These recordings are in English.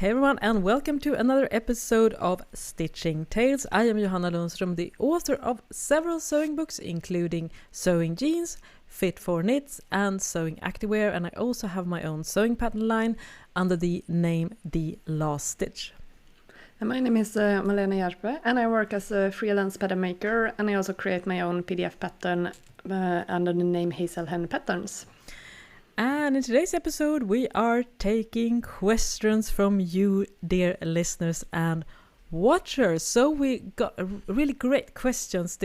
Hey everyone, and welcome to another episode of Stitching Tales. I am Johanna Lundström, the author of several sewing books, including Sewing Jeans, Fit for Knits, and Sewing Activewear, and I also have my own sewing pattern line under the name The Last Stitch. And my name is Malena Hjerpe, and I work as a freelance pattern maker, and I also create my own PDF pattern under the name Hazelhen Patterns. And in today's episode, we are taking questions from you, dear listeners and watchers. So we got really great questions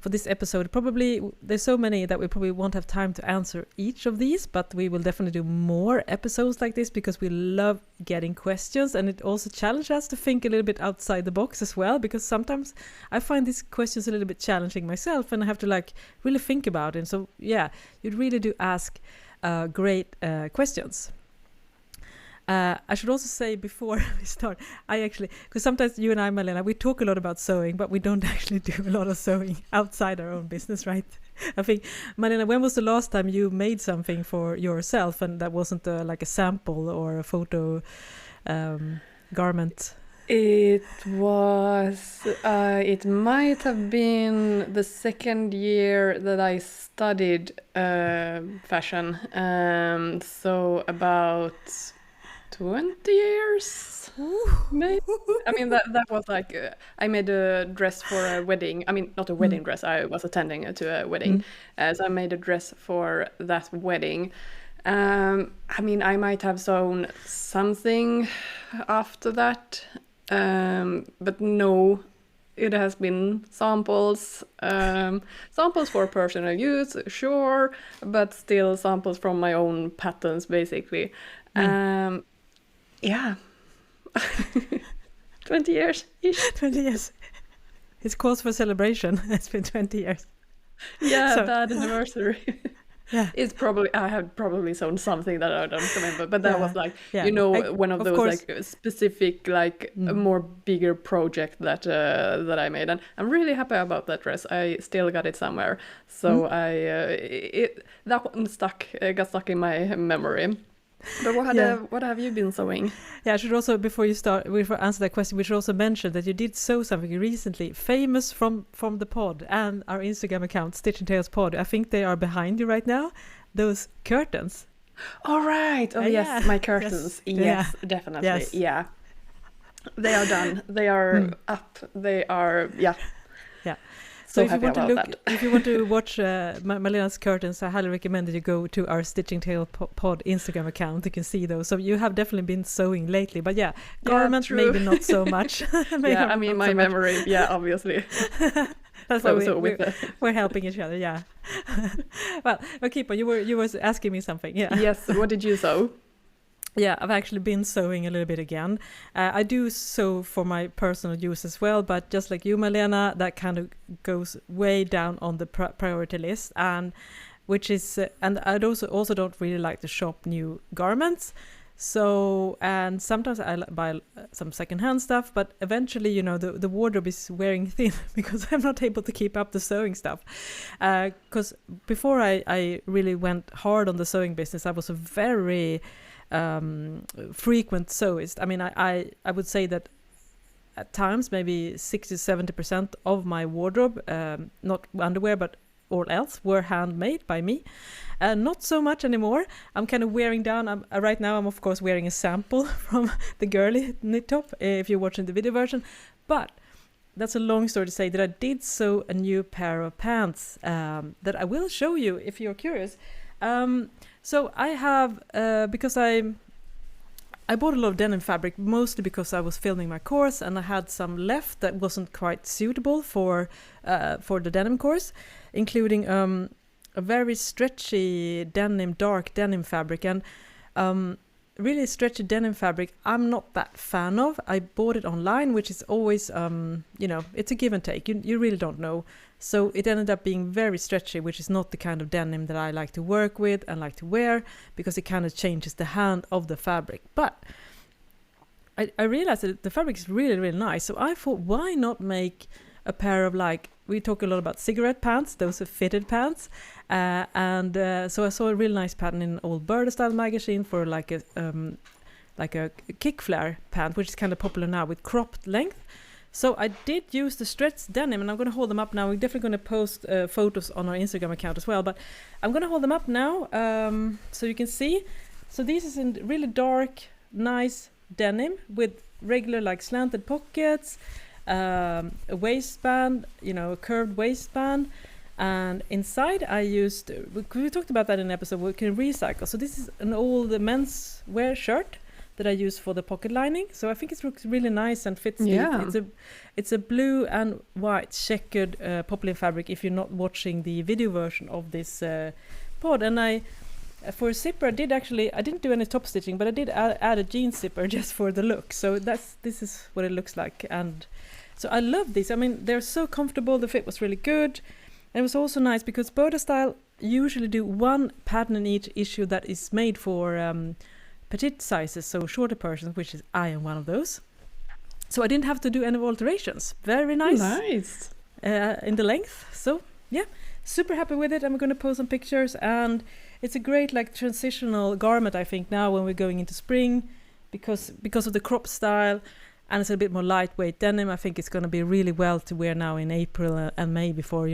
for this episode. Probably there's so many that we probably won't have time to answer each of these, but we will definitely do more episodes like this because we love getting questions, and it also challenges us to think a little bit outside the box as well, because sometimes I find these questions a little bit challenging myself and I have to really think about it. So yeah, you really do ask great questions. I should also say before we start, because sometimes you and I, Malena, we talk a lot about sewing, but we don't actually do a lot of sewing outside our own business, right? I think, Malena, when was the last time you made something for yourself and that wasn't like a sample or a photo garment? It might have been the second year that I studied fashion, so about 20 years, maybe. I mean, that was I made a dress for a wedding. I mean, not a wedding dress. I was attending to a wedding. So I made a dress for that wedding. I mean, I might have sewn something after that. But no, it has been samples for personal use, sure, but still samples from my own patterns, basically. Yeah. 20 years-ish. 20 years. It's cause for celebration. It's been 20 years. Yeah, so, that anniversary. Yeah. I have probably sewn something that I don't remember, but that was one of those course. Specific a more bigger project that I made, and I'm really happy about that dress. I still got it somewhere, so that one got stuck in my memory. But what have you been sewing? Yeah, I should also, before answer that question, we should also mention that you did sew something recently, famous from the pod and our Instagram account, Stitching Talespod. I think they are behind you right now, those curtains. All right. Oh, yes, my curtains. Yes, definitely. Yes. Yeah. They are done. They are up. They are, yeah. So if you want to watch Malena's curtains, I highly recommend that you go to our Stitching Talespod Instagram account. You can see those. So you have definitely been sewing lately, but garments maybe not so much. I mean my memory. Yeah, obviously. That's why we're helping each other. Yeah. Well, Kipo, you were asking me something. Yeah. Yes. What did you sew? Yeah, I've actually been sewing a little bit again. I do sew for my personal use as well, but just like you, Malena, that kind of goes way down on the priority list, and I also don't really like to shop new garments. So, and sometimes I buy some secondhand stuff, but eventually, the wardrobe is wearing thin because I'm not able to keep up the sewing stuff. Because before I really went hard on the sewing business, I was a very frequent sewist. I mean, I would say that at times maybe 60-70% of my wardrobe, not underwear but all else, were handmade by me. Not so much anymore. I'm kind of wearing down. Right now I'm of course wearing a sample from the girly knit top if you're watching the video version, but that's a long story to say that I did sew a new pair of pants that I will show you if you're curious. So I have, because I bought a lot of denim fabric, mostly because I was filming my course and I had some left that wasn't quite suitable for the denim course, including a very stretchy dark denim fabric, and really stretchy denim fabric I'm not that fan of. I bought it online, which is always, it's a give and take. You really don't know. So it ended up being very stretchy, which is not the kind of denim that I like to work with and like to wear, because it kind of changes the hand of the fabric. But I realized that the fabric is really, really nice. So I thought, why not make a pair of we talk a lot about cigarette pants, those are fitted pants. So I saw a really nice pattern in an old Bird Style magazine for like a kick flare pant, which is kind of popular now with cropped length. So I did use the stretched denim, and I'm going to hold them up now. We're definitely going to post photos on our Instagram account as well, but I'm going to hold them up now so you can see. So this is in really dark, nice denim with regular like slanted pockets, a waistband, a curved waistband. And inside I used, we talked about that in an episode, we can recycle. So this is an old men's wear shirt that I use for the pocket lining. So I think it looks really nice and fits. It's a blue and white checkered poplin fabric if you're not watching the video version of this pod. And for a zipper, I didn't do any top stitching, but I did add a jean zipper just for the look. So this is what it looks like. And so I love these. I mean, they're so comfortable. The fit was really good. And it was also nice because Boda Style usually do one pattern in each issue that is made for petite sizes, so shorter persons, which is I am one of those. So I didn't have to do any alterations. Very nice. Nice. In the length. So yeah, super happy with it. I'm going to post some pictures, and it's a great like transitional garment, I think, now when we're going into spring, because of the crop style. And it's a bit more lightweight denim. I think it's going to be really well to wear now in April and May before,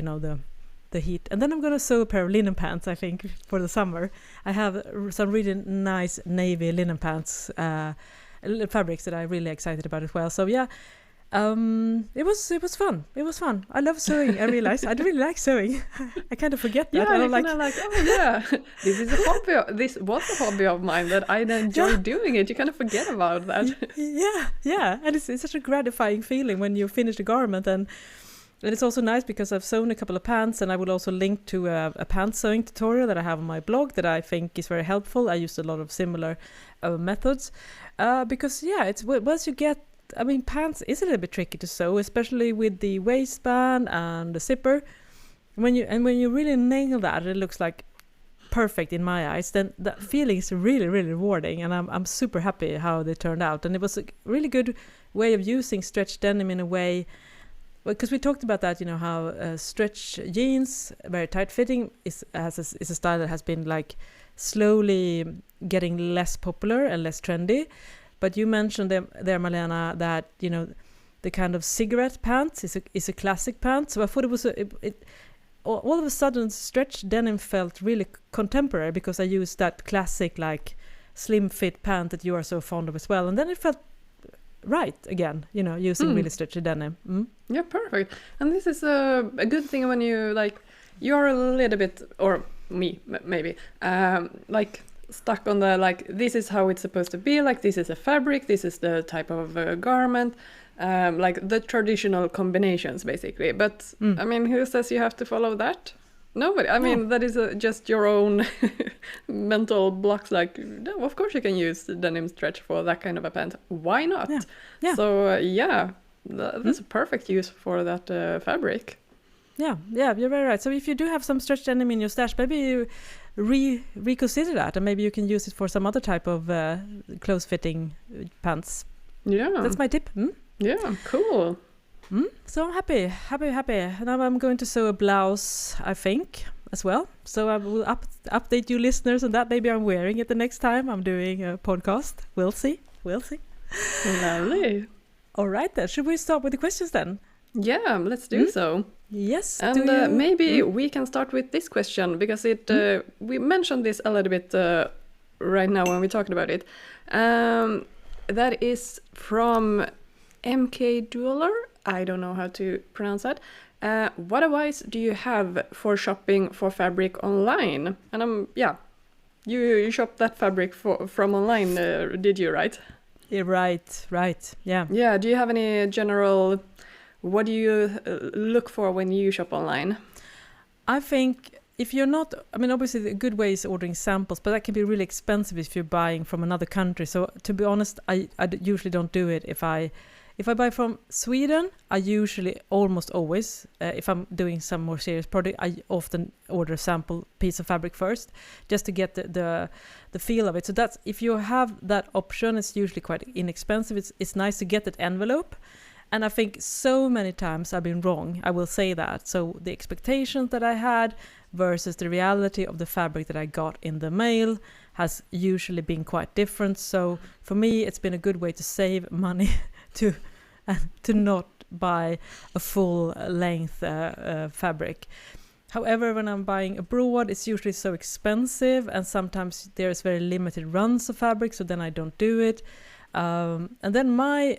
the heat. And then I'm going to sew a pair of linen pants, I think, for the summer. I have some really nice navy linen pants, fabrics that I'm really excited about as well. So yeah, it was fun. It was fun. I love sewing. I realized I really like sewing. I kind of forget that. Yeah, I'm like, oh yeah, this is a hobby. This was a hobby of mine that I enjoy doing it. You kind of forget about that. Yeah, and it's such a gratifying feeling when you finish the garment, and it's also nice because I've sewn a couple of pants, and I will also link to a pants sewing tutorial that I have on my blog that I think is very helpful. I used a lot of similar methods because it's once you get. I mean, pants is a little bit tricky to sew, especially with the waistband and the zipper. When you really nail that, it looks like perfect in my eyes. Then that feeling is really, really rewarding, and I'm super happy how they turned out. And it was a really good way of using stretch denim in a way, because we talked about that. How stretch jeans, very tight fitting, is a style that has been like slowly getting less popular and less trendy. But you mentioned there, Malena, that the kind of cigarette pants is a classic pant. So I thought it was all of a sudden stretch denim felt really contemporary because I used that classic like slim fit pant that you are so fond of as well. And then it felt right again, using really stretchy denim. Yeah, perfect. And this is a good thing when you're a little bit, or me maybe, stuck on the this is how it's supposed to be, this is a fabric, this is the type of garment, the traditional combinations basically. But I mean, who says you have to follow that? Nobody. I mean, that is just your own mental blocks. No, of course you can use the denim stretch for that kind of a pant. Why not? Yeah. So that's a perfect use for that fabric. Yeah, you're very right. So if you do have some stretch denim in your stash, maybe you reconsider that, and maybe you can use it for some other type of close-fitting pants. Yeah, that's my tip. Yeah, cool. So I'm happy. Now I'm going to sew a blouse, I think, as well. So I will update you listeners on that. Maybe I'm wearing it the next time I'm doing a podcast. We'll see. Lovely. All right then. Should we start with the questions then? Yeah, let's do so. Yes. And maybe we can start with this question because we mentioned this a little bit right now when we talked about it. That is from MK Dueler. I don't know how to pronounce that. What advice do you have for shopping for fabric online? And you shop that fabric from online, did you, right? Yeah, right. Yeah. Yeah. Do you have any general? What do you look for when you shop online? I think if you're not, obviously the good way is ordering samples, but that can be really expensive if you're buying from another country. So to be honest, I usually don't do it. If I buy from Sweden, I usually almost always, if I'm doing some more serious product, I often order a sample piece of fabric first, just to get the feel of it. So that's, if you have that option, it's usually quite inexpensive. It's nice to get that envelope. And I think so many times I've been wrong. I will say that. So the expectations that I had versus the reality of the fabric that I got in the mail has usually been quite different. So for me, it's been a good way to save money to not buy a full length fabric. However, when I'm buying abroad, it's usually so expensive, and sometimes there's very limited runs of fabric, so then I don't do it. And then my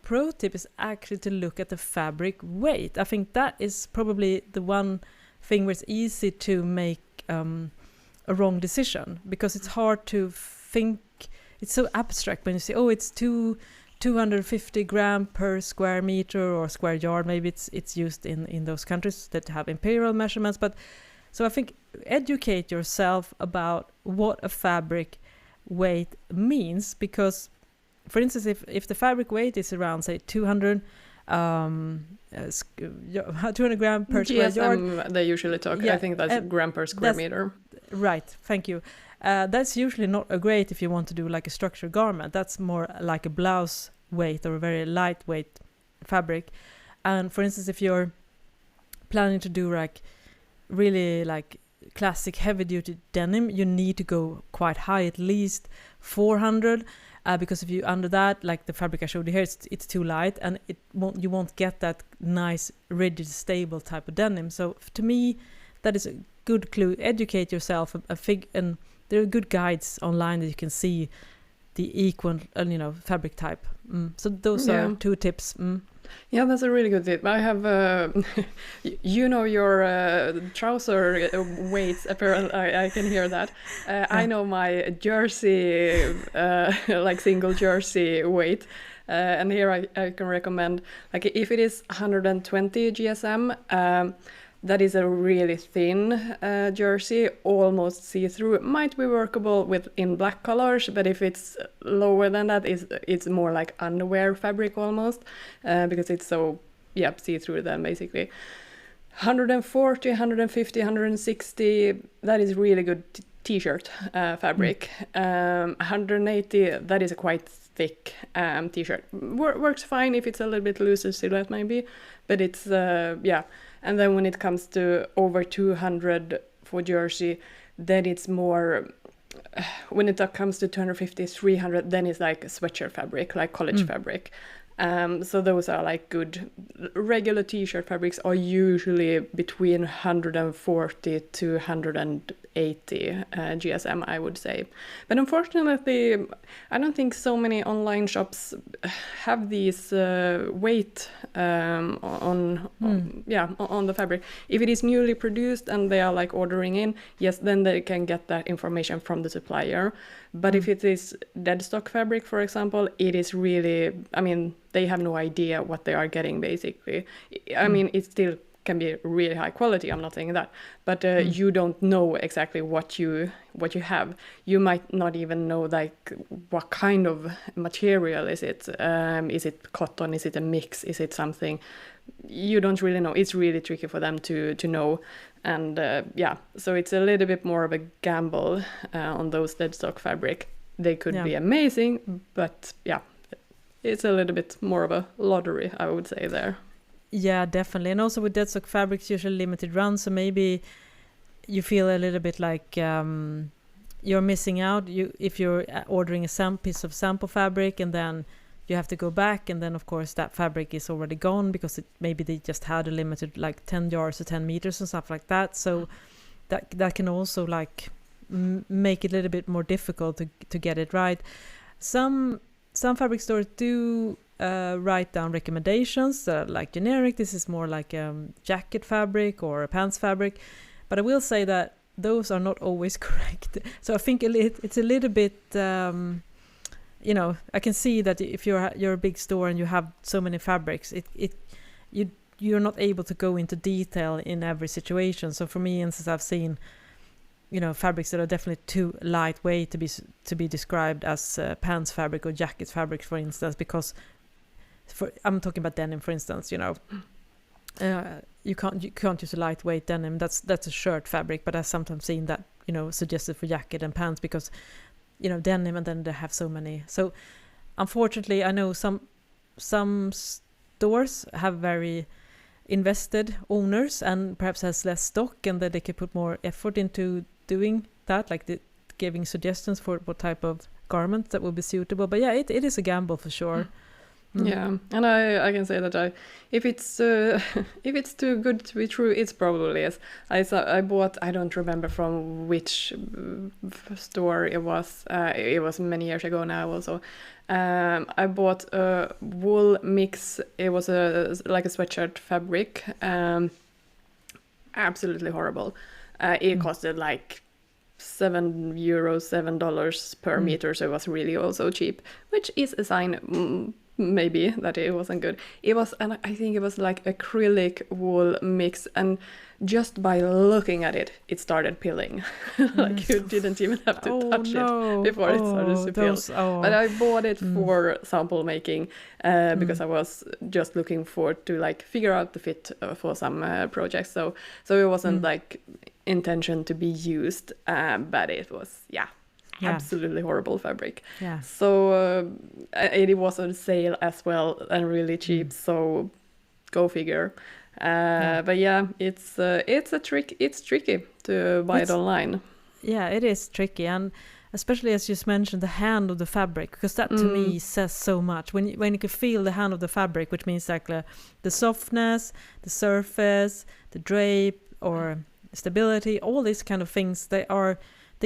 pro tip is actually to look at the fabric weight. I think that is probably the one thing where it's easy to make a wrong decision, because it's hard to think. It's so abstract when you say, oh, it's 250 gram per square meter or square yard. Maybe it's used in those countries that have imperial measurements. But so I think educate yourself about what a fabric weight means, because for instance, if the fabric weight is around, say, 200 gram per square yard, they usually talk. I think that's gram per square meter. Right, thank you. That's usually not a great if you want to do like a structured garment. That's more like a blouse weight or a very lightweight fabric. And for instance, if you're planning to do like really like classic heavy duty denim, you need to go quite high, at least 400. Because if you under that, like the fabric I showed you here, it's too light, and you won't get that nice rigid stable type of denim. So to me, that is a good clue. Educate yourself and there are good guides online that you can see the equal fabric type. So those are 2 tips. Yeah, that's a really good tip. I have, your trouser weights. Apparently, I can hear that. I know my jersey, like single jersey weight. And here I can recommend, like if it is 120 GSM, that is a really thin jersey, almost see-through. It might be workable in black colors, but if it's lower than that, it's more like underwear fabric almost, because it's so see-through then basically. 140, 150, 160, that is really good t-shirt fabric. 180, that is a quite thick t-shirt. Works fine if it's a little bit looser silhouette maybe, but it's And then when it comes to over 200 for jersey, then it's more, when it comes to 250, 300, then it's like sweatshirt fabric, like college fabric. So those are like good. Regular t-shirt fabrics are usually between 140 to 180 GSM, I would say. But unfortunately, I don't think so many online shops have these weight on the fabric. If it is newly produced and they are like ordering in, yes, then they can get that information from the supplier. But if it is dead stock fabric, for example, it is really, they have no idea what they are getting, basically. It still can be really high quality, I'm not saying that, but you don't know exactly what you have. You might not even know like what kind of material is it. Is it cotton? Is it a mix? Is it something? You don't really know. It's really tricky for them to know. And so it's a little bit more of a gamble on those dead stock fabric. They could be amazing, but it's a little bit more of a lottery, I would say there. Yeah, definitely. And also with dead stock fabrics, usually limited run, so maybe you feel a little bit like you're missing out. If you're ordering a piece of sample fabric and then you have to go back, and then of course that fabric is already gone because maybe they just had a limited like 10 yards or 10 meters and stuff like that. So that can also like make it a little bit more difficult to get it right. Some fabric stores do write down recommendations like generic. This is more like jacket fabric or a pants fabric, but I will say that those are not always correct. So I think it's a little bit I can see that if you're a big store and you have so many fabrics, you're not able to go into detail in every situation. So for me, instance, I've seen fabrics that are definitely too lightweight to be described as pants fabric or jacket fabric, for instance, because I'm talking about denim, for instance. You can't use a lightweight denim. That's a shirt fabric, but I've sometimes seen that suggested for jacket and pants because denim, and then they have so many. So unfortunately, I know some stores have very invested owners and perhaps has less stock, and that they can put more effort into doing that, like giving suggestions for what type of garments that will be suitable. But yeah, it is a gamble for sure. Yeah, and I can say that if it's if it's too good to be true, it's probably is. I bought, I don't remember from which store it was. It was many years ago now also. I bought a wool mix. It was like a sweatshirt fabric. Absolutely horrible. It costed like $7 per meter, so it was really also cheap, which is a sign maybe that it wasn't good. It was, and I think it was like acrylic wool mix, and just by looking at it, it started peeling. Like you didn't even have to touch it before it started to peel. But I bought it for sample making because I was just looking to like figure out the fit for some projects. So it wasn't like intention to be used, but it was absolutely horrible fabric. Yeah. So it was on sale as well and really cheap. So go figure. But yeah, it's a trick. It's tricky to buy it online. Yeah, it is tricky, and especially as you mentioned, the hand of the fabric, because that to me says so much. When you can feel the hand of the fabric, which means like the softness, the surface, the drape or stability, all these kind of things, they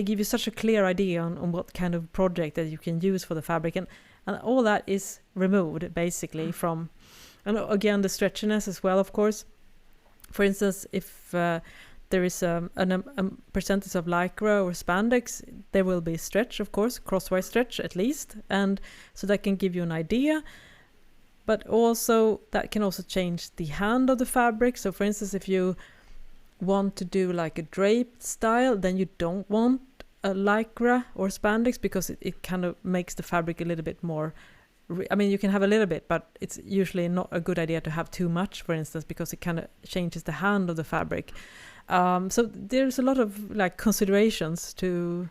give you such a clear idea on what kind of project that you can use for the fabric, and all that is removed basically from, and again the stretchiness as well, of course. For instance, if there is a percentage of lycra or spandex, there will be stretch, of course, crosswise stretch at least, and so that can give you an idea. But also that can also change the hand of the fabric. So for instance, if you want to do like a draped style, then you don't want a lycra or spandex, because it kind of makes the fabric a little bit more I mean, you can have a little bit, but it's usually not a good idea to have too much, for instance, because it kind of changes the hand of the fabric. So there's a lot of like considerations to,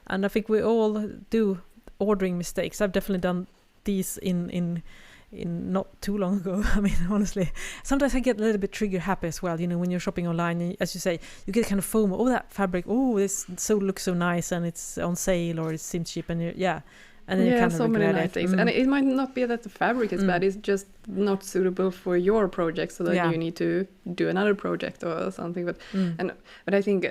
and I think we all do ordering mistakes. I've definitely done these in not too long ago. I mean, honestly, sometimes I get a little bit trigger happy as well. You know, when you're shopping online, as you say, you get kind of FOMO. Oh, that fabric! Oh, this looks so nice, and it's on sale or it seems cheap, and and then you kind of so many nice it. things. And it might not be that the fabric is bad; it's just not suitable for your project, so that you need to do another project or something. But I think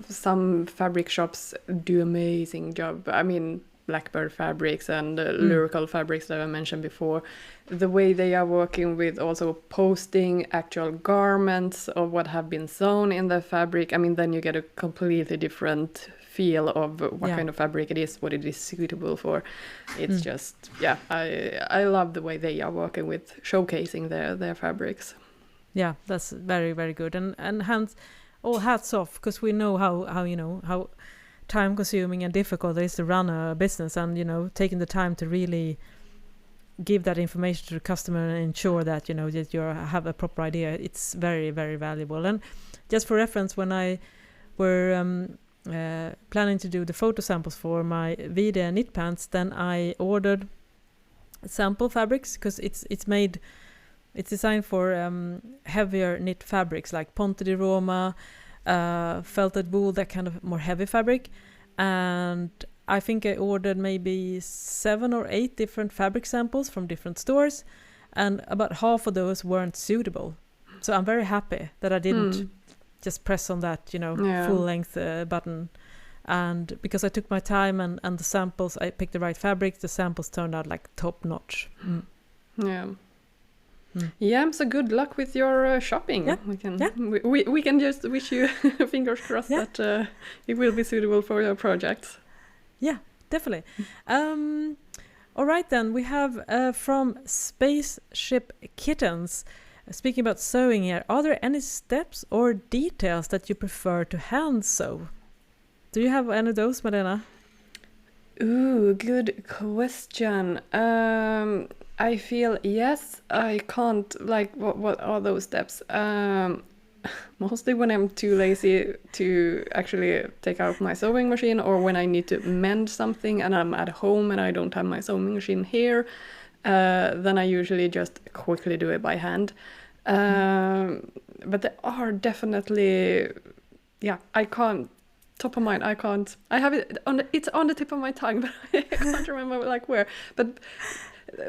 some fabric shops do amazing job. I mean, Blackbird Fabrics and Lyrical Fabrics that I mentioned before, the way they are working with also posting actual garments of what have been sewn in the fabric. I mean, then you get a completely different feel of what kind of fabric it is, what it is suitable for. It's just, I love the way they are working with showcasing their fabrics. Yeah, that's very, very good. And hats off, because we know how time consuming and difficult it is to run a business, and taking the time to really give that information to the customer and ensure that that you have a proper idea. It's very, very valuable. And just for reference, when I were planning to do the photo samples for my Vide knit pants, then I ordered sample fabrics, because it's designed for heavier knit fabrics like Ponte di Roma, felted wool, that kind of more heavy fabric. And I think I ordered maybe 7 or 8 different fabric samples from different stores, and about half of those weren't suitable. So I'm very happy that I didn't just press on that full length button, and because I took my time and the samples, I picked the right fabric, the samples turned out like top notch. So good luck with your shopping. We can just wish you fingers crossed that it will be suitable for your projects. Yeah, definitely. All right, then we have from Spaceship Kittens, speaking about sewing here, are there any steps or details that you prefer to hand sew? Do you have any of those, Malena? Ooh, good question. I feel yes. I can't, like, what are those steps? Mostly when I'm too lazy to actually take out my sewing machine, or when I need to mend something and I'm at home and I don't have my sewing machine here, then I usually just quickly do it by hand. But there are definitely, I can't top of mind, I can't. I have it it's on the tip of my tongue, but I can't remember like where. But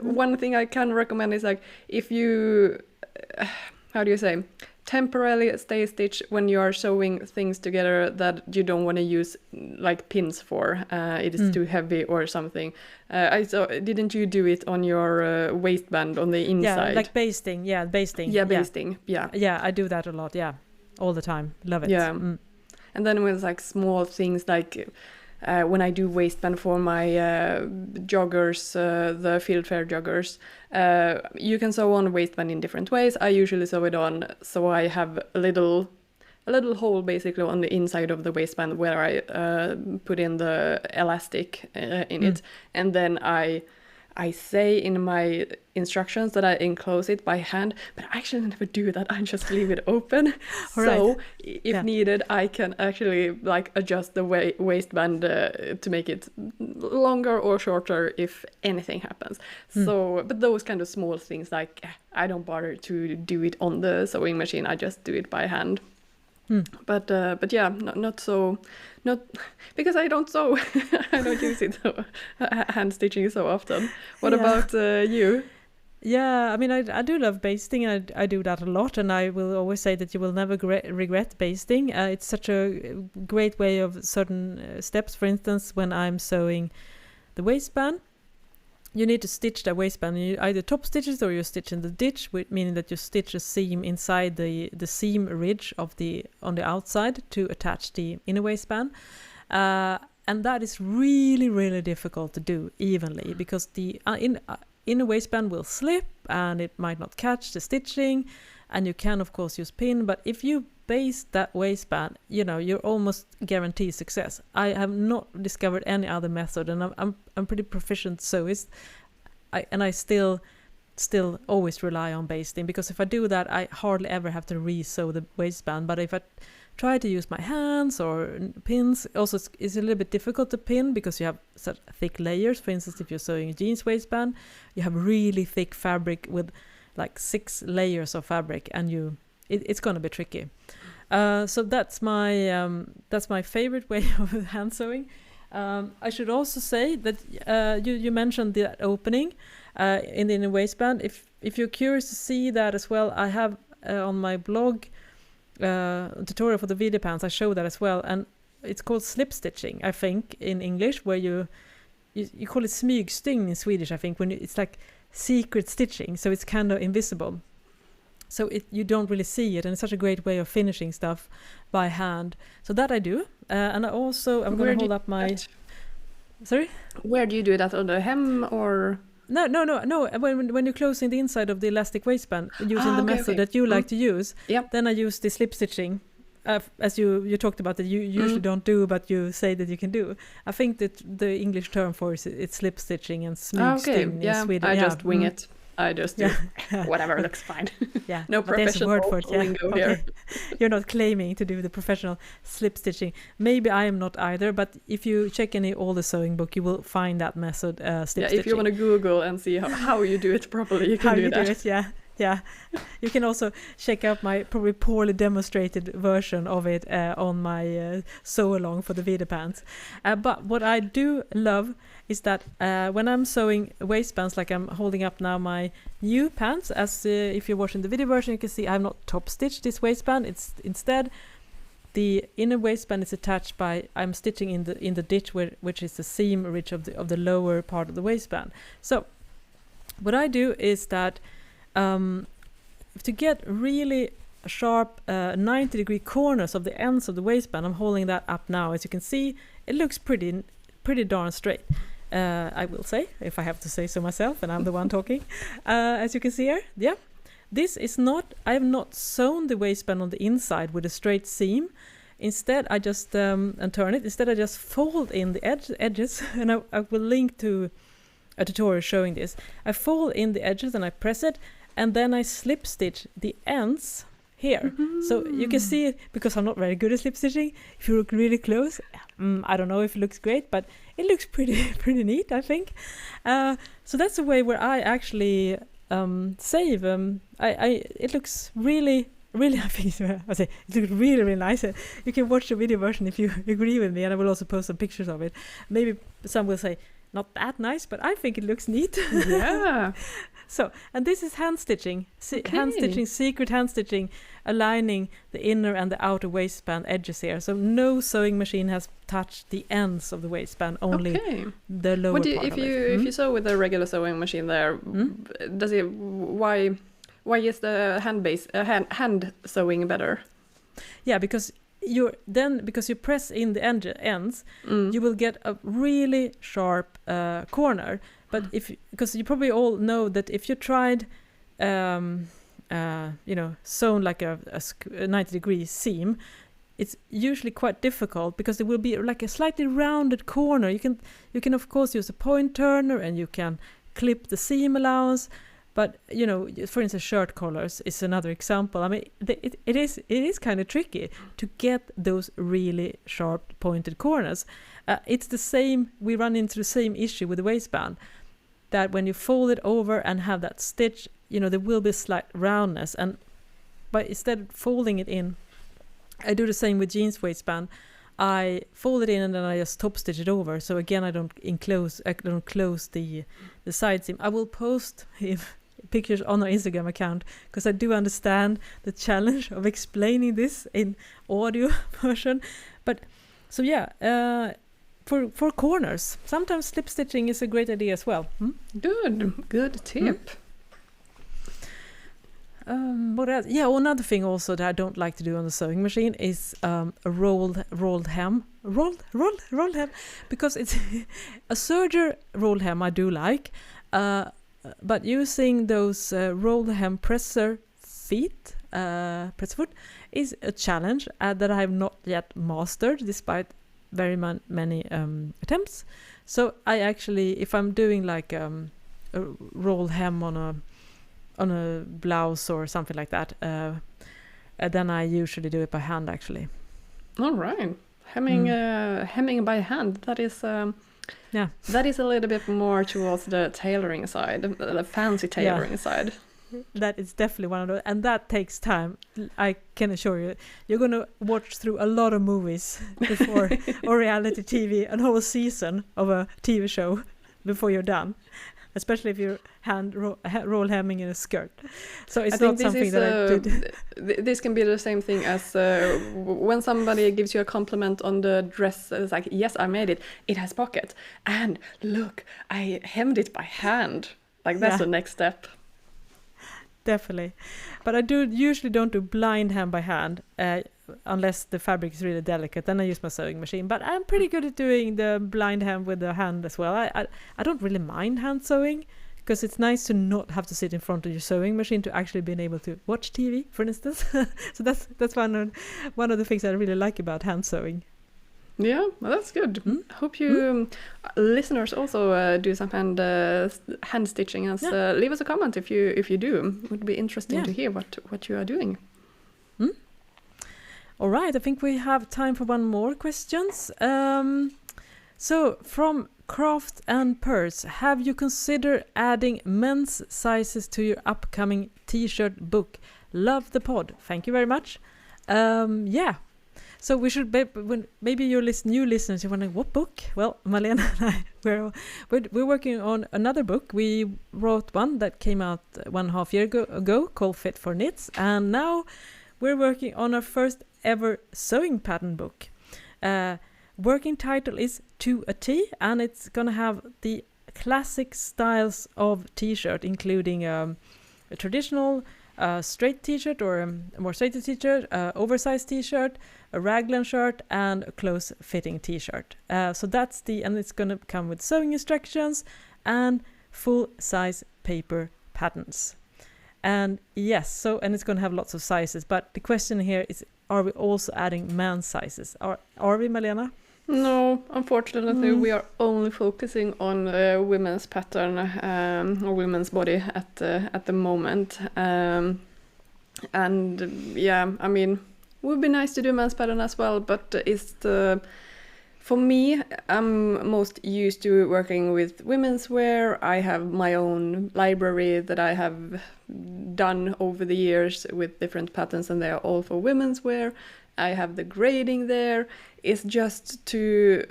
one thing I can recommend is like if you, how do you say, temporarily stay stitch when you are sewing things together that you don't want to use like pins for. It is too heavy or something. I saw. Didn't you do it on your waistband on the inside? Yeah, like basting. Yeah, basting. Yeah, basting. Yeah. Yeah, I do that a lot. Yeah, all the time. Love it. Yeah. And then with like small things like when I do waistband for my joggers, the field fair joggers, you can sew on waistband in different ways. I usually sew it on so I have a little hole basically on the inside of the waistband where I put in the elastic in it, and then I say in my instructions that I enclose it by hand, but I actually never do that. I just leave it open. So if needed, I can actually like adjust the waistband to make it longer or shorter if anything happens. So, but those kind of small things, like I don't bother to do it on the sewing machine. I just do it by hand. But yeah, not because I don't sew. I don't use it hand stitching so often. What about you? Yeah, I mean, I do love basting, and I do that a lot, and I will always say that you will never regret basting. It's such a great way of certain steps. For instance, when I'm sewing the waistband, you need to stitch the waistband. You either top stitches or you stitch in the ditch, meaning that you stitch a seam inside the seam ridge on the outside to attach the inner waistband. And that is really, really difficult to do evenly because the inner waistband will slip and it might not catch the stitching, and you can of course use pin, but if you baste that waistband, you're almost guaranteed success. I have not discovered any other method, and I'm pretty proficient sewist. I still always rely on basting, because if I do that, I hardly ever have to re-sew the waistband. But if I try to use my hands or pins, also it's a little bit difficult to pin because you have such thick layers. For instance, if you're sewing a jeans waistband, you have really thick fabric with like 6 layers of fabric, and it's going to be tricky. So that's my favorite way of hand sewing. I should also say that you mentioned that opening in the inner waistband. If you're curious to see that as well, I have on my blog tutorial for the Vide pants. I show that as well, and it's called slip stitching, I think, in English, where you call it smygsting in Swedish, I think, when it's like secret stitching, so it's kind of invisible. So you don't really see it, and it's such a great way of finishing stuff by hand. So that I do, and I'm going to hold up my. Sorry. Where do you do that, on the hem or? No. When you're closing the inside of the elastic waistband using the method that you like to use, then I use the slip stitching, as you talked about, that you usually don't do, but you say that you can do. I think that the English term for it's slip stitching and smygsting in Sweden. I just wing it. I just do whatever looks fine. Yeah, no professional word for it, lingo here. You're not claiming to do the professional slip stitching. Maybe I am not either, but if you check any older sewing book, you will find that method, slip stitching. If you want to Google and see how you do it properly, you can do that. Yeah. You can also check out my probably poorly demonstrated version of it on my sew along for the Vide pants. But what I do love is that when I'm sewing waistbands, like I'm holding up now my new pants, as if you're watching the video version, you can see I've not top stitched this waistband. It's instead the inner waistband is attached by, I'm stitching in the ditch which is the seam ridge of the lower part of the waistband. So what I do is that to get really sharp 90-degree corners of the ends of the waistband, I'm holding that up now. As you can see, it looks pretty darn straight. I will say, if I have to say so myself, and I'm the one talking. As you can see here, this is not, I have not sewn the waistband on the inside with a straight seam. Instead, I just, and turn it, instead I just fold in the edges, and I will link to a tutorial showing this. I fold in the edges and I press it, and then I slip stitch the ends here. So you can see it, because I'm not very good at slip stitching. If you look really close, I don't know if it looks great, but it looks pretty neat, I think. So that's a way where I actually save. It looks really really, I think it looks really, really nice. You can watch the video version if you agree with me, and I will also post some pictures of it. Maybe some will say, not that nice, but I think it looks neat. Yeah. So, and this is hand stitching, hand stitching, secret hand stitching, aligning the inner and the outer waistband edges here. So no sewing machine has touched the ends of the waistband, only the lower part of it. If you sew with a regular sewing machine there, does it? Why is the hand sewing better? Yeah, because you press in the ends, you will get a really sharp corner. But because you probably all know that if you tried, sewn like a 90-degree seam, it's usually quite difficult because there will be like a slightly rounded corner. You can of course use a point turner and you can clip the seam allowance. But for instance, shirt collars is another example. I mean, it is kind of tricky to get those really sharp pointed corners. It's the same. We run into the same issue with the waistband. That when you fold it over and have that stitch, there will be slight roundness. And but instead of folding it in, I do the same with jeans waistband. I fold it in and then I just top stitch it over. So again, I don't close the side seam. I will post pictures on our Instagram account because I do understand the challenge of explaining this in audio version. But so yeah, for corners, sometimes slip stitching is a great idea as well. Good tip. What else? Yeah, another thing also that I don't like to do on the sewing machine is a rolled hem. Rolled hem, because it's a serger rolled hem I do like, but using those rolled hem presser foot is a challenge that I have not yet mastered despite very many attempts. So I actually, if I'm doing like a rolled hem on a blouse or something like that, then I usually do it by hand actually. All right, hemming by hand, that is that is a little bit more towards the tailoring side, the fancy tailoring side. That is definitely one of those, and that takes time. I can assure you, you're going to watch through a lot of movies before or reality TV, a whole season of a TV show before you're done. Especially if you're roll hemming in a skirt. So it's not something that I did. This can be the same thing as when somebody gives you a compliment on the dress. It's like, yes, I made it. It has pockets. And look, I hemmed it by hand. Like that's the next step. Definitely. But I usually don't do blind hem by hand unless the fabric is really delicate. Then I use my sewing machine. But I'm pretty good at doing the blind hem with the hand as well. I don't really mind hand sewing because it's nice to not have to sit in front of your sewing machine to actually being able to watch TV, for instance. So that's one of the things I really like about hand sewing. Yeah, well, that's good. Hope you listeners also do some hand stitching. And leave us a comment if you do. It would be interesting to hear what you are doing. All right, I think we have time for one more questions. So from Craft and Purse, have you considered adding men's sizes to your upcoming t-shirt book? Love the pod. Thank you very much. Yeah. So we should, maybe your new listeners, you're wondering, what book? Well, Malena and I, we're working on another book. We wrote one that came out 1.5 years ago called Fit for Knits. And now we're working on our first ever sewing pattern book. Working title is To a T, and it's going to have the classic styles of t-shirt, including a traditional straight t-shirt or a more straight t-shirt, oversized t-shirt, a raglan shirt, and a close-fitting t-shirt. So that's and it's going to come with sewing instructions and full-size paper patterns. And yes, and it's going to have lots of sizes. But the question here is, are we also adding man's sizes? Are we, Malena? No, unfortunately, we are only focusing on women's pattern or women's body at the moment. And yeah, I mean, it would be nice to do men's pattern as well, but For me, I'm most used to working with women's wear. I have my own library that I have done over the years with different patterns, and they are all for women's wear. I have the grading there. It's just to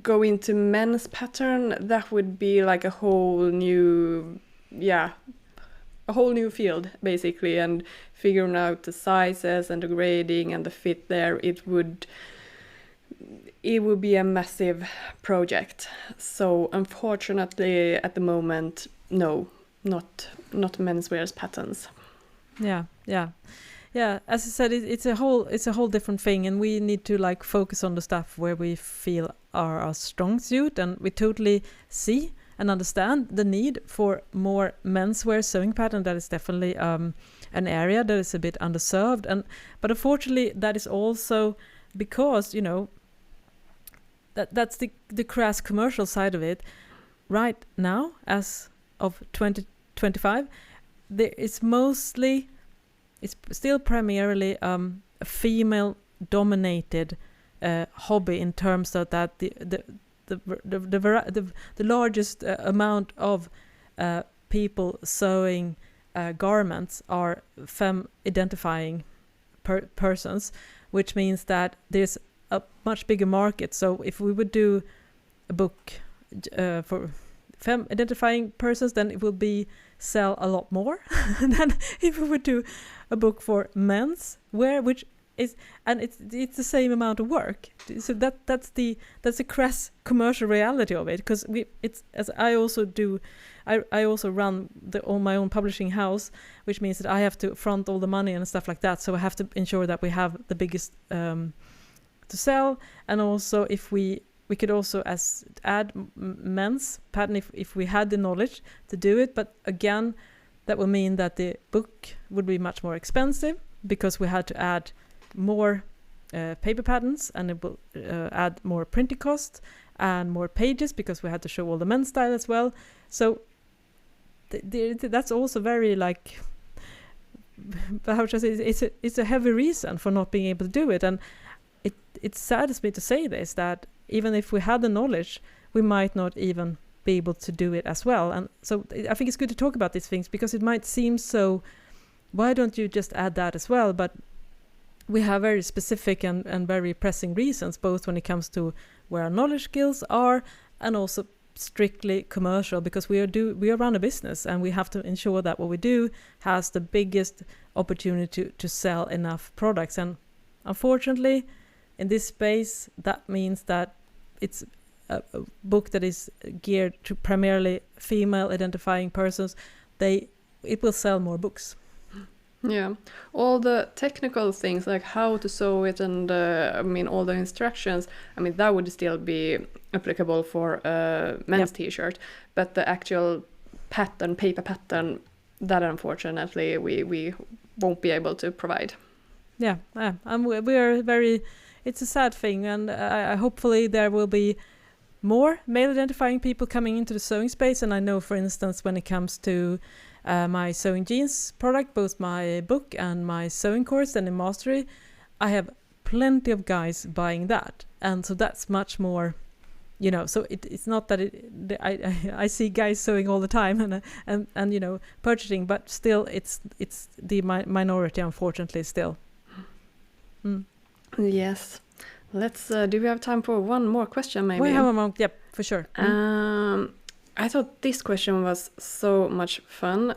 go into men's pattern, that would be like a whole new, a whole new field basically, and figuring out the sizes and the grading and the fit there, it would be a massive project. So unfortunately at the moment, no, not menswear's patterns. As I said, it's a whole different thing, and we need to like focus on the stuff where we feel are our strong suit, and we totally see and understand the need for more menswear sewing pattern. That is definitely an area that is a bit underserved, but unfortunately that is also because, you know, that's the crass commercial side of it. Right now, as of 2025, it's still primarily a female-dominated hobby, in terms of that the largest amount of people sewing garments are femme-identifying persons, which means that there's a much bigger market. So if we would do a book for femme-identifying persons, then it will sell a lot more than if we would do a book for men's wear, which is, and it's the same amount of work. So that's the crass commercial reality of it, because I also run my own publishing house, which means that I have to front all the money and stuff like that. So I have to ensure that we have the biggest to sell, and also if we could also add men's pattern if we had the knowledge to do it. But again, that would mean that the book would be much more expensive, because we had to add more paper patterns, and it will add more printing cost and more pages, because we had to show all the men's style as well. So that's also very like, how should I say, it's a heavy reason for not being able to do it. And it saddens me to say this, that even if we had the knowledge, we might not even be able to do it as well. And so I think it's good to talk about these things, because it might seem so, why don't you just add that as well? But we have very specific and very pressing reasons, both when it comes to where our knowledge skills are, and also strictly commercial, because we run a business, and we have to ensure that what we do has the biggest opportunity to sell enough products. And unfortunately, in this space, that means that it's a book that is geared to primarily female identifying persons. It will sell more books. Yeah, all the technical things like how to sew it, and all the instructions, that would still be applicable for a men's t-shirt, but the actual pattern, paper pattern, that unfortunately we won't be able to provide. And we are very, it's a sad thing, and hopefully there will be more male identifying people coming into the sewing space. And I know, for instance, when it comes to my sewing jeans product, both my book and my sewing course and in mastery, I have plenty of guys buying that, and so that's much more, so it's not that I see guys sewing all the time and purchasing, but still it's the minority, unfortunately, still. Yes, let's do we have time for one more question, maybe? We have a moment, yep, for sure. I thought this question was so much fun.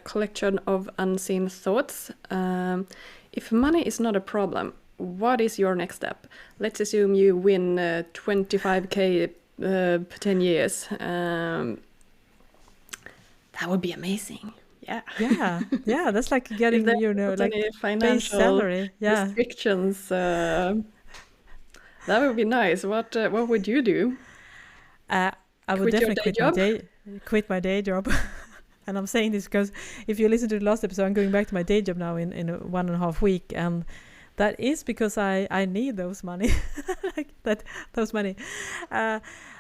Collection of unseen thoughts. If money is not a problem, what is your next step? Let's assume you win 25k per 10 years. That would be amazing. Yeah, that's like getting, like financial base salary. Restrictions. That would be nice. What would you do? I would definitely quit my day job. And I'm saying this because if you listen to the last episode, I'm going back to my day job now in 1.5 weeks, and that is because I need those money. those money. I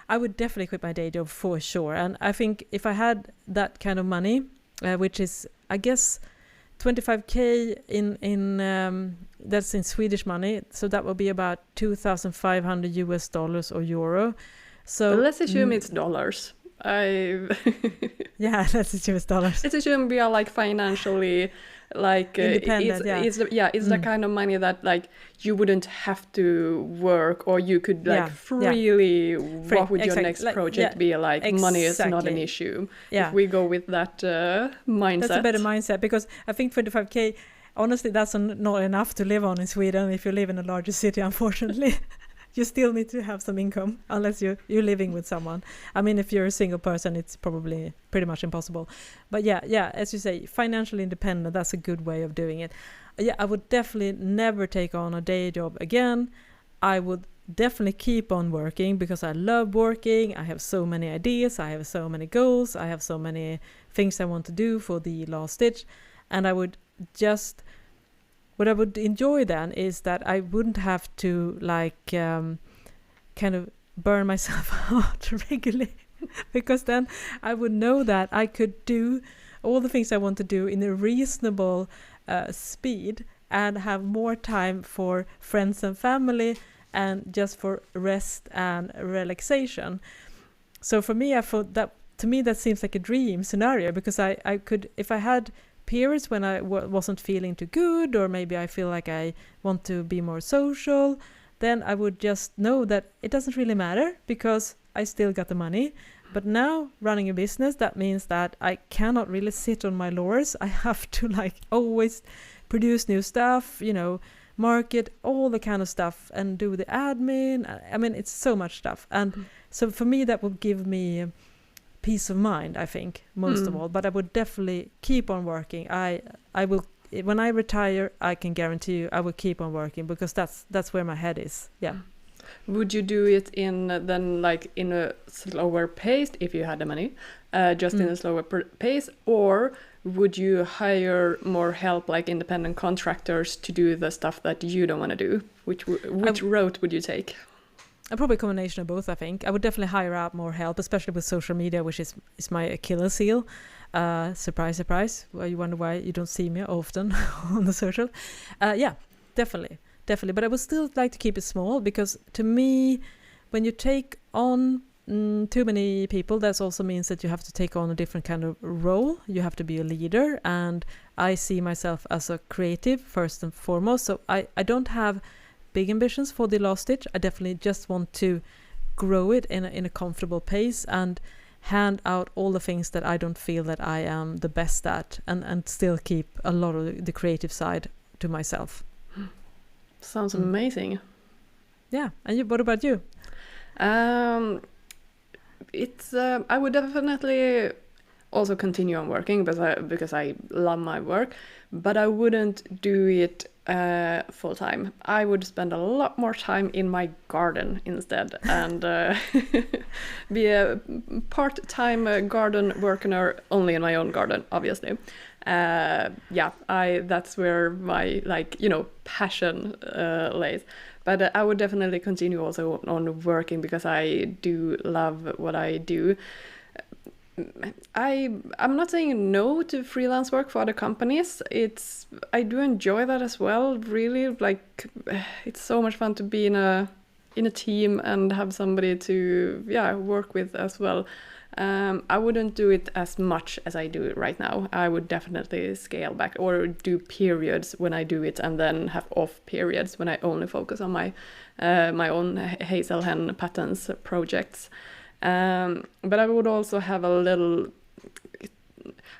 would definitely quit my day job for sure. And I think if I had that kind of money, which is, I guess, 25k in that's in Swedish money, so that will be about $2,500 or euro. So but let's assume it's dollars. Yeah, let's assume it's dollars. Let's assume we are like financially like independent. It's the kind of money that like you wouldn't have to work, or you could like freely. What would your next project be like? Money is not an issue. If we go with that mindset, that's a better mindset, because I think 25k, honestly, that's not enough to live on in Sweden if you live in a larger city, unfortunately. You still need to have some income, unless you're living with someone. I mean, if you're a single person, it's probably pretty much impossible. But yeah, as you say, financially independent, that's a good way of doing it. Yeah, I would definitely never take on a day job again. I would definitely keep on working because I love working. I have so many ideas, I have so many goals, I have so many things I want to do for the last stitch. And I would just... What I would enjoy then is that I wouldn't have to kind of burn myself out regularly, because then I would know that I could do all the things I want to do in a reasonable speed and have more time for friends and family and just for rest and relaxation. So for me, I thought that, to me, that seems like a dream scenario, because I could, if I had periods when I wasn't feeling too good, or maybe I feel like I want to be more social, then I would just know that it doesn't really matter because I still got the money. But now, running a business, that means that I cannot really sit on my laurels. I have to like always produce new stuff, market, all the kind of stuff, and do the admin. I mean, it's so much stuff. And so for me, that would give me peace of mind, I think, most of all. But I would definitely keep on working. I will, when I retire, I can guarantee you I will keep on working, because that's where my head is. Yeah. Would you do it in a slower pace if you had the money, just in a slower pace, or would you hire more help, like independent contractors, to do the stuff that you don't want to do? Which route would you take? Probably a combination of both, I think. I would definitely hire out more help, especially with social media, which is my Achilles heel. Surprise, surprise. Well, you wonder why you don't see me often on the social. Yeah, definitely. But I would still like to keep it small, because to me, when you take on too many people, that also means that you have to take on a different kind of role. You have to be a leader, and I see myself as a creative first and foremost. So I don't have big ambitions for the last stitch. I definitely just want to grow it in a comfortable pace and hand out all the things that I don't feel that I am the best at, and still keep a lot of the creative side to myself. Sounds amazing. Yeah. And what about you? It's I would definitely also continue on working because I love my work, but I wouldn't do it full time. I would spend a lot more time in my garden instead, and be a part-time garden worker, only in my own garden, obviously. That's where my passion lays. But I would definitely continue also on working, because I do love what I do. I'm not saying no to freelance work for other companies. I do enjoy that as well. Really, it's so much fun to be in a team and have somebody to work with as well. I wouldn't do it as much as I do it right now. I would definitely scale back, or do periods when I do it, and then have off periods when I only focus on my own Hazelhen Patterns projects. But I would also have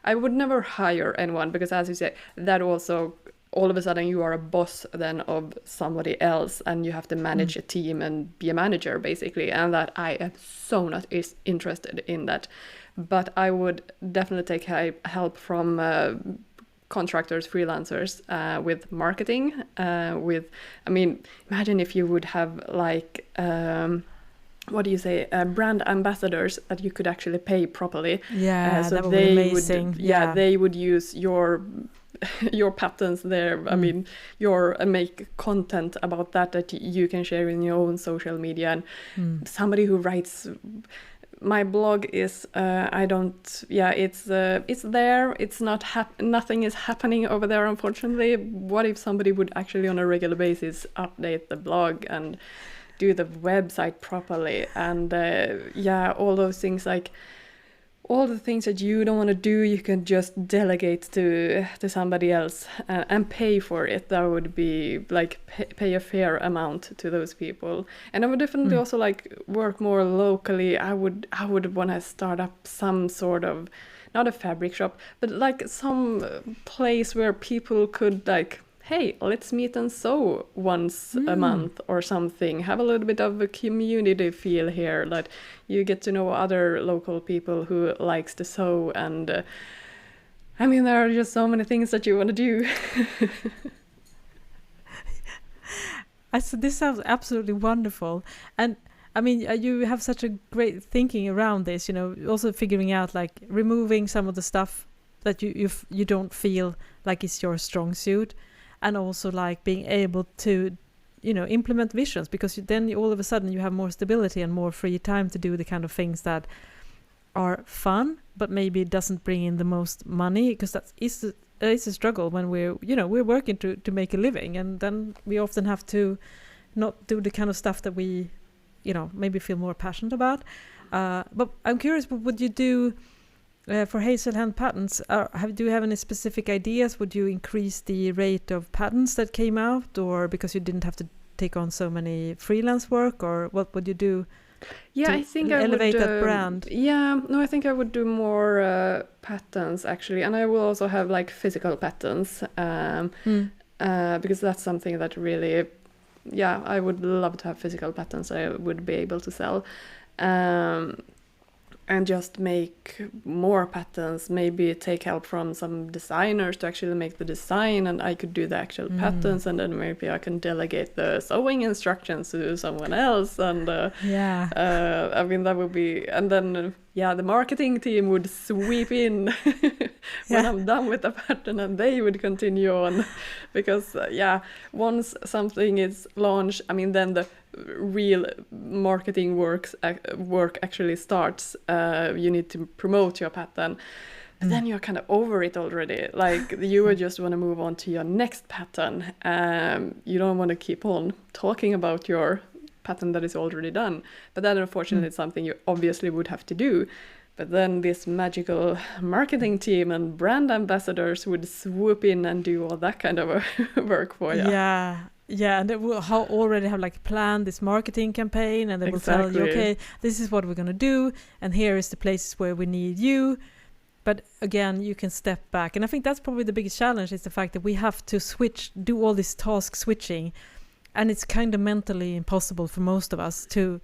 I would never hire anyone, because as you say, that also all of a sudden you are a boss then of somebody else, and you have to manage a team and be a manager basically, and that I am so not interested in that. But I would definitely take help from contractors, freelancers, with marketing, imagine if you would have brand ambassadors that you could actually pay properly. Yeah, so that would be amazing. They would use your patterns there. Make content about that you can share in your own social media, and somebody who writes my blog is I don't it's there. It's not nothing is happening over there, unfortunately. What if somebody would actually on a regular basis update the blog and do the website properly, and all those things, like all the things that you don't want to do, you can just delegate to somebody else and pay for it. That would be like pay a fair amount to those people. And I would definitely also like work more locally. I would want to start up some sort of, not a fabric shop, but like some place where people could like, hey, let's meet and sew once a month or something. Have a little bit of a community feel here, that you get to know other local people who likes to sew. And I mean, there are just so many things that you want to do. This sounds absolutely wonderful. And I mean, you have such a great thinking around this, you know, also figuring out like removing some of the stuff that you don't feel like is your strong suit. And also like being able to, you know, implement visions, because then all of a sudden you have more stability and more free time to do the kind of things that are fun, but maybe it doesn't bring in the most money, because that is a struggle when we're working to make a living, and then we often have to not do the kind of stuff that we, you know, maybe feel more passionate about. But I'm curious, what would you do for Hazelhen Patterns? Do you have any specific ideas? Would you increase the rate of patterns that came out, or because you didn't have to take on so many freelance work, or what would you do? Yeah, I think I would elevate that brand. Yeah, no, I think I would do more patterns actually, and I will also have like physical patterns because that's something that really, I would love to have physical patterns I would be able to sell. And just make more patterns, maybe take help from some designers to actually make the design, and I could do the actual patterns, and then maybe I can delegate the sewing instructions to someone else. And I mean, that would be, and then the marketing team would sweep in when I'm done with the pattern, and they would continue on, because once something is launched, I mean, then the real marketing work actually starts. You need to promote your pattern, but then you're kind of over it already. Like you would just want to move on to your next pattern. You don't want to keep on talking about your pattern that is already done. But that, unfortunately, is something you obviously would have to do. But then this magical marketing team and brand ambassadors would swoop in and do all that kind of work for you. Yeah, and they will already have like planned this marketing campaign, and they will tell you, okay, this is what we're going to do, and here is the places where we need you. But again, you can step back. And I think that's probably the biggest challenge, is the fact that we have to do all this task switching. And it's kind of mentally impossible for most of us to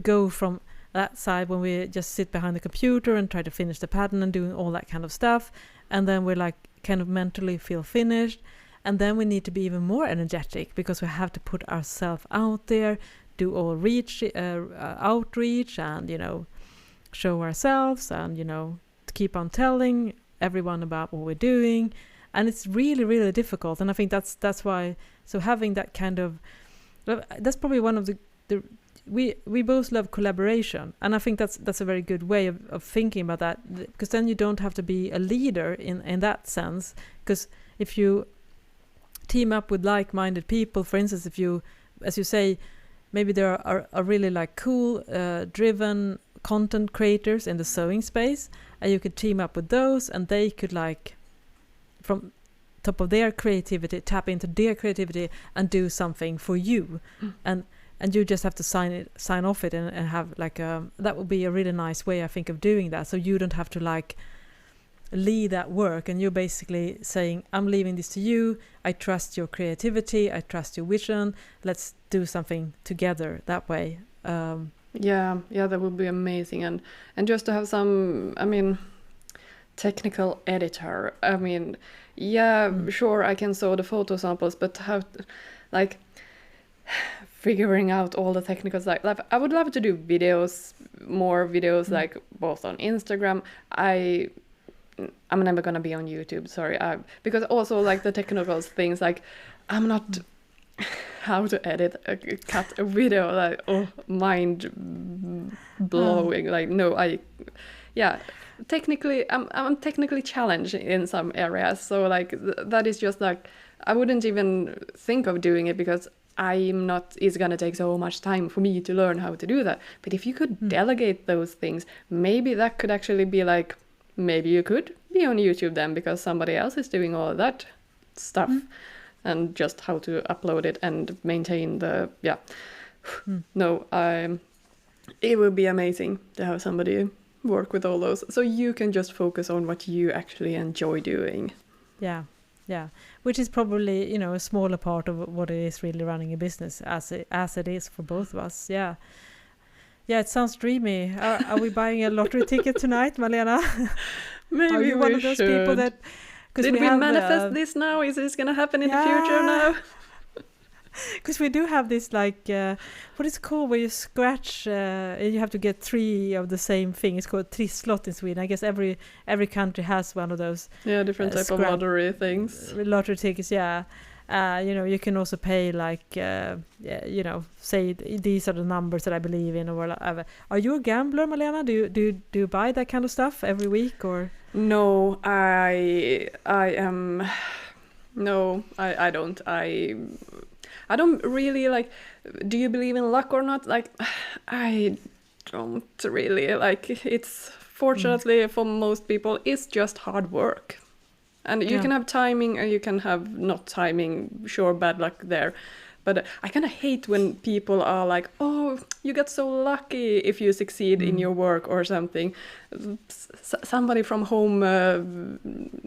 go from that side when we just sit behind the computer and try to finish the pattern and doing all that kind of stuff. And then we're like kind of mentally feel finished. And then we need to be even more energetic, because we have to put ourselves out there, do all outreach, and, you know, show ourselves, and, you know, keep on telling everyone about what we're doing. And it's really, really difficult. And I think that's why, so having that kind of, that's probably one of the we both love collaboration. And I think that's a very good way of thinking about that, because then you don't have to be a leader in that sense. Because if you team up with like-minded people, for instance, if you, as you say, maybe there are really like cool driven content creators in the sewing space, and you could team up with those, and they could like from top of their creativity tap into their creativity and do something for you. And you just have to sign off it and have like that would be a really nice way, I think, of doing that, so you don't have to like lead that work, and you're basically saying, I'm leaving this to you, I trust your creativity, I trust your vision, let's do something together that way. That would be amazing. And just to have some, I mean, technical editor, I mean, sure, I can sew the photo samples, but how like figuring out all the technical stuff. Like, I would love to do more videos like both on Instagram. I'm never gonna be on YouTube, sorry, because also like the technical things, like I'm not how to edit cut a video, like, mind blowing. Like, no, technically I'm technically challenged in some areas, so like that is just like I wouldn't even think of doing it because it's gonna take so much time for me to learn how to do that. But if you could delegate those things, maybe that could actually be like, maybe you could be on YouTube then because somebody else is doing all of that stuff and just how to upload it and maintain the No, it would be amazing to have somebody work with all those, so you can just focus on what you actually enjoy doing. Yeah, which is probably, you know, a smaller part of what it is really running a business as it is for both of us. Yeah, it sounds dreamy. Are we buying a lottery ticket tonight, Malena? Maybe are you one of those people that? Did we manifest this now? Is this gonna happen in the future now? Because we do have this, like, what is it called, where you scratch, you have to get 3 of the same thing. It's called trisslott in Sweden. I guess every country has one of those. Yeah, different type of lottery things. Lottery tickets, yeah. You know, you can also pay, like, you know, say these are the numbers that I believe in or whatever. Are you a gambler, Malena? Do you buy that kind of stuff every week or? No, I am. No, I don't. I don't really like. Do you believe in luck or not? Like, I don't really like. It's fortunately for most people, it's just hard work, and you can have timing or you can have not timing. Sure, bad luck there, but I kind of hate when people are like, "Oh, you got so lucky if you succeed in your work or something." Somebody from home,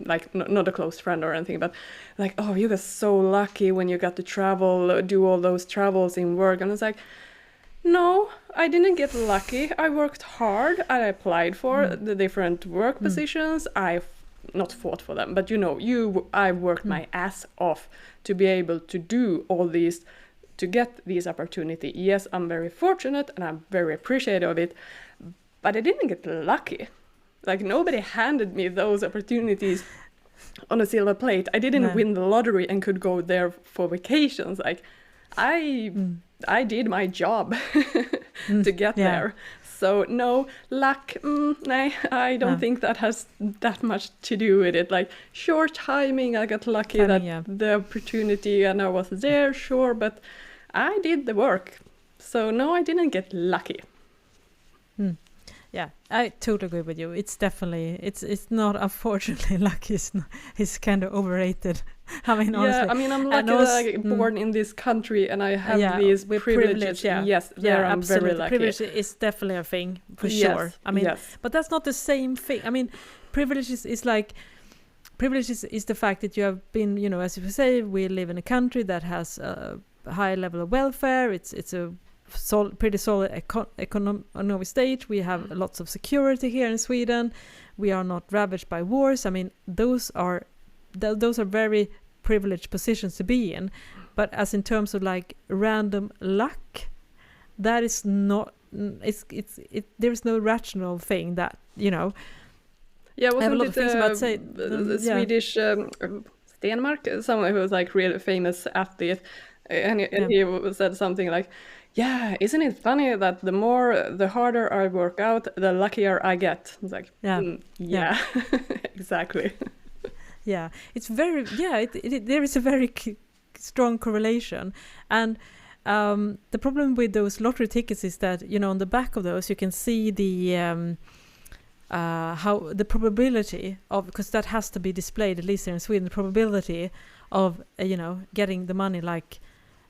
like not a close friend or anything, but like, "Oh, you got so lucky when you got to travel, do all those travels in work." And it's like, no, I didn't get lucky. I worked hard. I applied for the different work positions. I not fought for them, but you know, I worked my ass off to be able to do all these, to get these opportunity. Yes, I'm very fortunate and I'm very appreciative of it, but I didn't get lucky. Like, nobody handed me those opportunities on a silver plate. I didn't win the lottery and could go there for vacations. Like, I did my job to get there. So no, luck, I don't think that has that much to do with it. Like, sure, timing, I got lucky the opportunity and I was there, sure, but I did the work. So no, I didn't get lucky. Yeah, I totally agree with you. It's definitely, it's not, unfortunately, luck is kind of overrated. I mean, honestly. Yeah, I mean, I'm lucky that I'm born in this country and I have these privileges. Yes, I'm absolutely. very lucky. Privilege is definitely a thing, for sure. I mean, but that's not the same thing. I mean, privilege is like, privilege is the fact that you have been, you know, as you say, we live in a country that has a high level of welfare. It's a pretty solid economic state. We have lots of security here in Sweden. We are not ravaged by wars. I mean, those are very privileged positions to be in. But as in terms of like random luck, that is not. There's no rational thing that, you know. Yeah, wasn't I have a lot of things about the Swedish Stenmark, someone who was like really famous athlete, and he said something like, "Yeah, isn't it funny that the harder I work out, the luckier I get?" It's like, yeah. Exactly. Yeah, it's very, there is a very strong correlation. And the problem with those lottery tickets is that, you know, on the back of those, you can see the how the probability of, because that has to be displayed, at least here in Sweden, the probability of, you know, getting the money, like,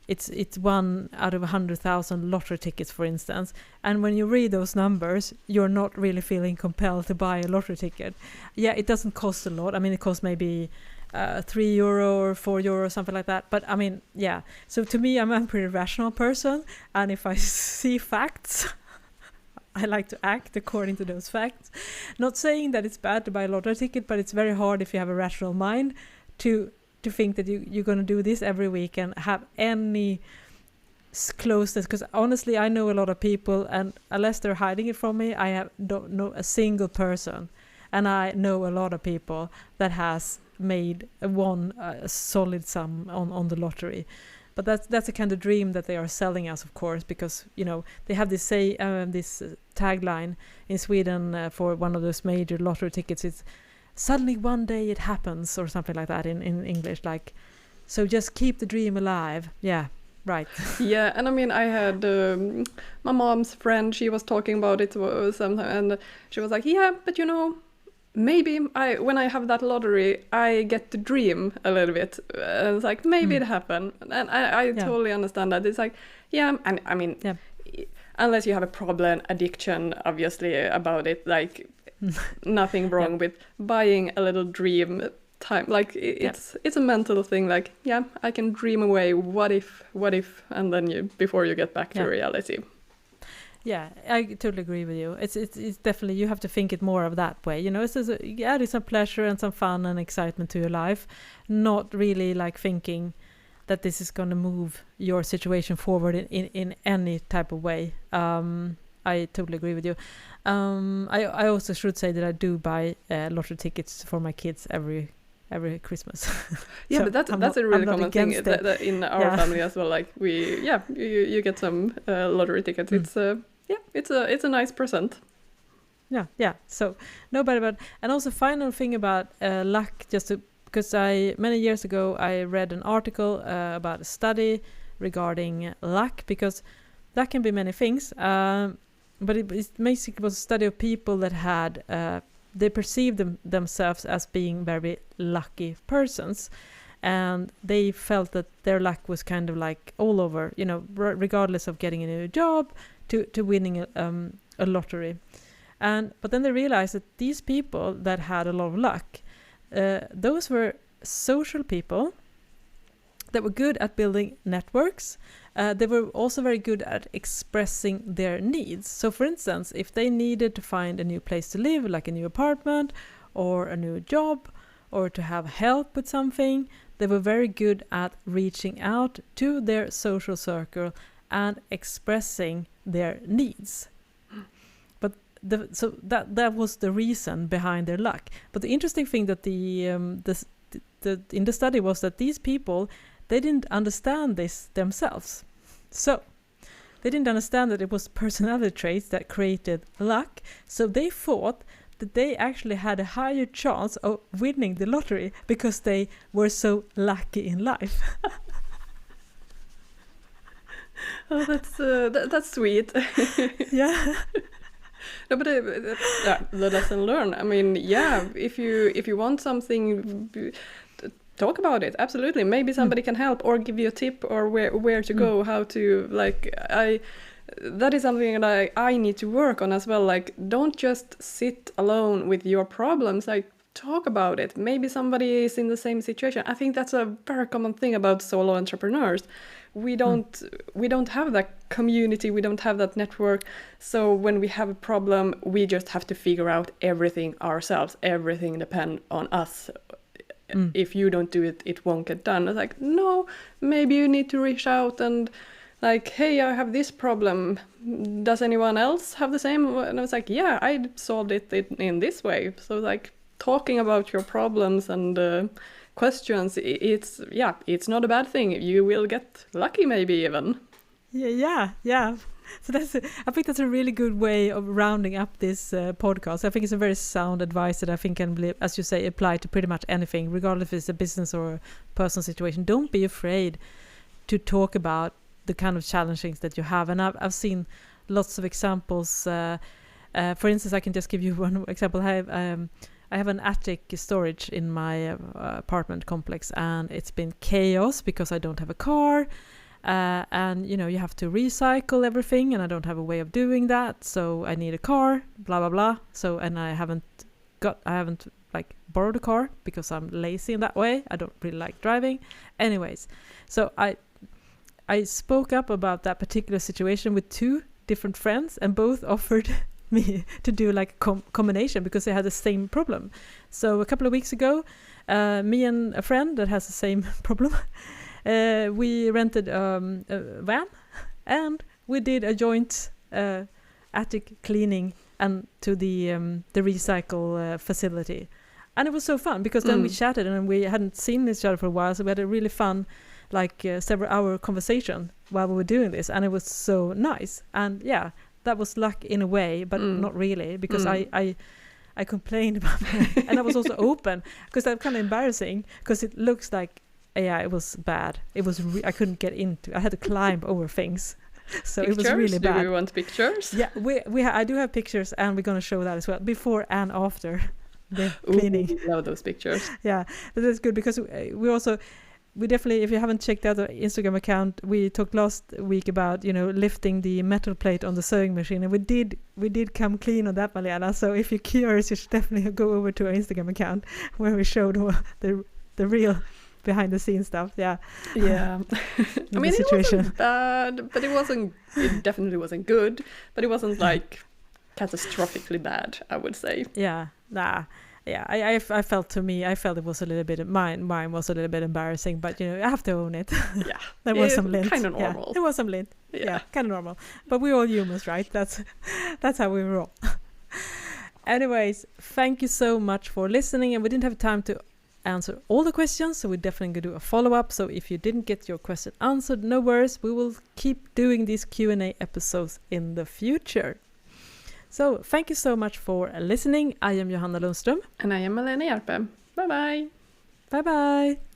it's 1 out of 100,000 lottery tickets, for instance. And when you read those numbers, you're not really feeling compelled to buy a lottery ticket. Yeah, it doesn't cost a lot. I mean, it costs maybe €3 or €4, something like that. But I mean, yeah. So to me, I'm a pretty rational person. And if I see facts, I like to act according to those facts. Not saying that it's bad to buy a lottery ticket, but it's very hard if you have a rational mind to think that you're going to do this every week and have any closeness. Because honestly, I know a lot of people, and unless they're hiding it from me, don't know a single person. And I know a lot of people that has won a solid sum on the lottery. but that's a kind of dream that they are selling us, of course, because they have this tagline in Sweden for one of those major lottery tickets. It's suddenly one day it happens, or something like that in English, like, so just keep the dream alive. Yeah, right. Yeah, and I mean, I had my mom's friend, she was talking about it sometime, and she was like, yeah, but maybe when I have that lottery, I get to dream a little bit. And it's like, maybe it happened. And I totally understand that. It's like, yeah, and I mean, unless you have a problem, addiction, obviously, about it, like nothing wrong with buying a little dream time. Like it's a mental thing. Like, yeah, I can dream away. What if, and then before you get back to reality. Yeah, I totally agree with you. It's definitely, you have to think it more of that way. It's adding some pleasure and some fun and excitement to your life, not really like thinking that this is going to move your situation forward in any type of way. I totally agree with you. I also should say that I do buy lottery tickets for my kids every Christmas. Yeah, so but that's a really common thing that in our family as well. Like you get some lottery tickets. It's a nice present. Yeah. So nobody, but and also final thing about luck, because many years ago I read an article about a study regarding luck, because that can be many things. But it basically was a study of people that had they perceived themselves as being very lucky persons, and they felt that their luck was kind of like all over, regardless of getting a new job to winning a lottery. But then they realized that these people that had a lot of luck, those were social people that were good at building networks. They were also very good at expressing their needs. So for instance, if they needed to find a new place to live, like a new apartment or a new job, or to have help with something, they were very good at reaching out to their social circle and expressing their needs. But so that was the reason behind their luck. But the interesting thing that in the study was that these people, they didn't understand this themselves. So they didn't understand that it was personality traits that created luck. So they thought that they actually had a higher chance of winning the lottery because they were so lucky in life. Oh, that's sweet. Yeah. No, but the lesson learned. I mean, yeah, if you want something, talk about it. Absolutely. Maybe somebody can help or give you a tip or where to go, how to, like, that is something that I need to work on as well. Like, don't just sit alone with your problems. Like, talk about it. Maybe somebody is in the same situation. I think that's a very common thing about solo entrepreneurs. We don't have that community, we don't have that network. So when we have a problem, we just have to figure out everything ourselves. Everything depends on us. If you don't do it, it won't get done. It's like, no, maybe you need to reach out and like, hey, I have this problem. Does anyone else have the same? And I was like, yeah, I solved it in this way. So like talking about your problems and questions, it's not a bad thing. You will get lucky maybe even. Yeah. So I think that's a really good way of rounding up this podcast. I think it's a very sound advice that I think can be, as you say, apply to pretty much anything, regardless if it's a business or a personal situation. Don't be afraid to talk about the kind of challenges that you have. And I've seen lots of examples. For instance, I can just give you one example. I have an attic storage in my apartment complex, and it's been chaos because I don't have a car. And you have to recycle everything, and I don't have a way of doing that, so I need a car, blah blah blah. So, and I haven't like borrowed a car because I'm lazy in that way. I don't really like driving. Anyways, so I spoke up about that particular situation with two different friends, and both offered me to do like a combination because they had the same problem. So a couple of weeks ago, me and a friend that has the same problem, we rented a van, and we did a joint attic cleaning and to the recycle facility. And it was so fun because then we chatted, and we hadn't seen each other for a while, so we had a really fun like several hour conversation while we were doing this, and it was so nice. And yeah, that was luck in a way, but not really, because I complained about it, and I was also open, because that's kind of embarrassing, because it looks like, yeah, it was bad. It was I couldn't get into. I had to climb over things, so Pictures? It was really bad. Do we want pictures? Yeah, I do have pictures, and we're gonna show that as well, before and after the cleaning. Ooh, love those pictures. Yeah, but that's good, because we definitely, if you haven't checked out our Instagram account, we talked last week about, you know, lifting the metal plate on the sewing machine, and we did come clean on that, Malena. So if you're curious, you should definitely go over to our Instagram account, where we showed the real behind the scenes stuff. Yeah. I mean, it wasn't bad, but it definitely wasn't good, but it wasn't like catastrophically bad, I would say. Yeah, I felt it was a little bit, mine was a little bit embarrassing, but you know, I have to own it. Yeah. There was some lint. Kind of normal. Yeah, there was some lint. Yeah, kind of normal. But we're all humans, right? That's how we roll. Anyways, thank you so much for listening, and we didn't have time to answer all the questions, so we're definitely going to do a follow-up. So if you didn't get your question answered, no worries, we will keep doing these Q&A episodes in the future. So thank you so much for listening. I am Johanna Lundström. And I am Malena Hjerpe. Bye bye. Bye bye.